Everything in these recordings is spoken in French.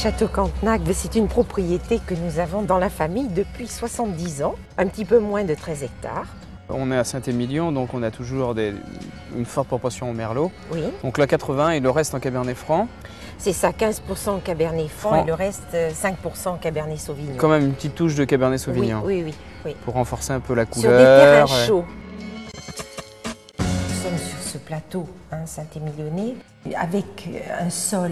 Château Cantenac, c'est une propriété que nous avons dans la famille depuis 70 ans, un petit peu moins de 13 hectares. On est à Saint-Émilion, donc on a toujours une forte proportion au merlot. Oui. Donc là 80 et le reste en cabernet franc. C'est ça, 15% cabernet franc et le reste 5% cabernet sauvignon. Quand même une petite touche de cabernet sauvignon. Oui. Pour renforcer un peu la Sur couleur. des terrains chauds. Nous sommes sur ce plateau Saint-Émilionnais avec un sol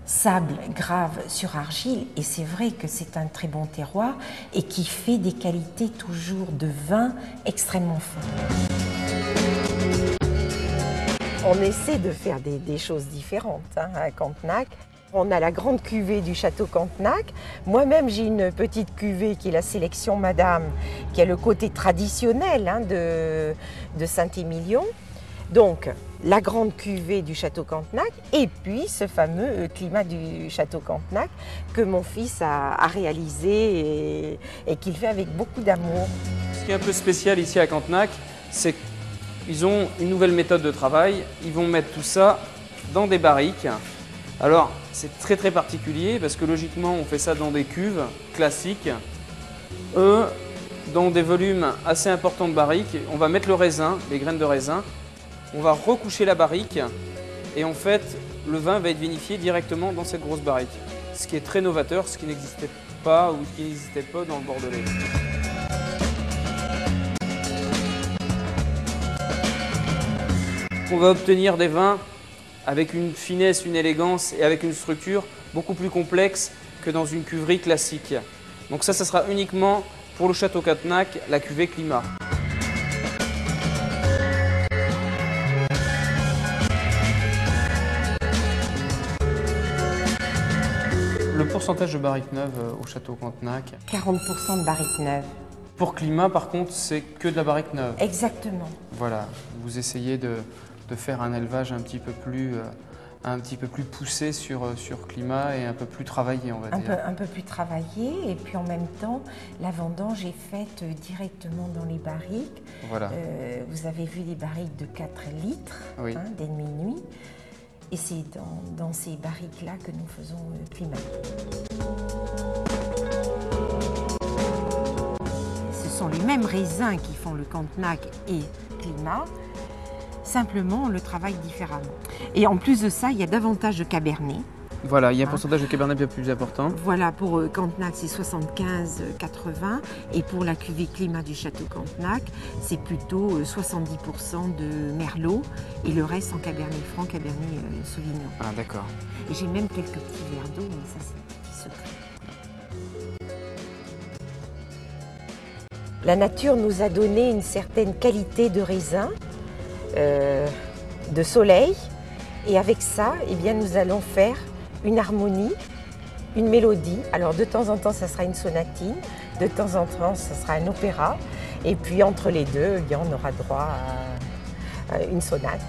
sable grave sur argile, et c'est vrai que c'est un très bon terroir et qui fait des qualités toujours de vin extrêmement fins. On essaie de faire des choses différentes à Cantenac. On a la grande cuvée du Château Cantenac. Moi-même, j'ai une petite cuvée qui est la sélection Madame, qui a le côté traditionnel de Saint-Émilion. Donc, la grande cuvée du Château Cantenac et puis ce fameux climat du Château Cantenac que mon fils a réalisé et qu'il fait avec beaucoup d'amour. Ce qui est un peu spécial ici à Cantenac, c'est qu'ils ont une nouvelle méthode de travail. Ils vont mettre tout ça dans des barriques. Alors, c'est très particulier parce que logiquement, on fait ça dans des cuves classiques. Eux, dans des volumes assez importants de barriques, on va mettre le raisin, les graines de raisin. On va recoucher la barrique et en fait, le vin va être vinifié directement dans cette grosse barrique. Ce qui est très novateur, ce qui n'existait pas ou qui n'existait pas dans le Bordelais. On va obtenir des vins avec une finesse, une élégance et avec une structure beaucoup plus complexe que dans une cuverie classique. Donc ça sera uniquement pour le Château Cantenac, la cuvée Climat. Le pourcentage de barriques neuves au Château Cantenac? 40% de barriques neuves. Pour Climat, par contre, c'est que de la barrique neuve. Exactement. Voilà, vous essayez de faire un élevage un petit peu plus poussé sur Climat et un peu plus travaillé, on va dire. Un peu plus travaillé, et puis en même temps, la vendange est faite directement dans les barriques. Voilà. Vous avez vu les barriques de 4 litres, oui. Demi-nuit. Et c'est dans ces barriques-là que nous faisons Climat. Ce sont les mêmes raisins qui font le Cantenac et Climat, simplement on le travaille différemment. Et en plus de ça, il y a davantage de cabernet. Voilà, il y a un pourcentage de cabernet bien plus important. Voilà, pour Cantenac, c'est 75-80. Et pour la cuvée Climat du Château Cantenac, c'est plutôt 70% de merlot et le reste en cabernet franc, cabernet sauvignon. Ah, d'accord. Et j'ai même quelques petits verres d'eau, mais ça, c'est un petit secret. La nature nous a donné une certaine qualité de raisin, de soleil. Et avec ça, eh bien, nous allons faire une harmonie, une mélodie. Alors de temps en temps, ça sera une sonatine, de temps en temps, ça sera un opéra. Et puis entre les deux, eh bien, on aura droit à une sonate.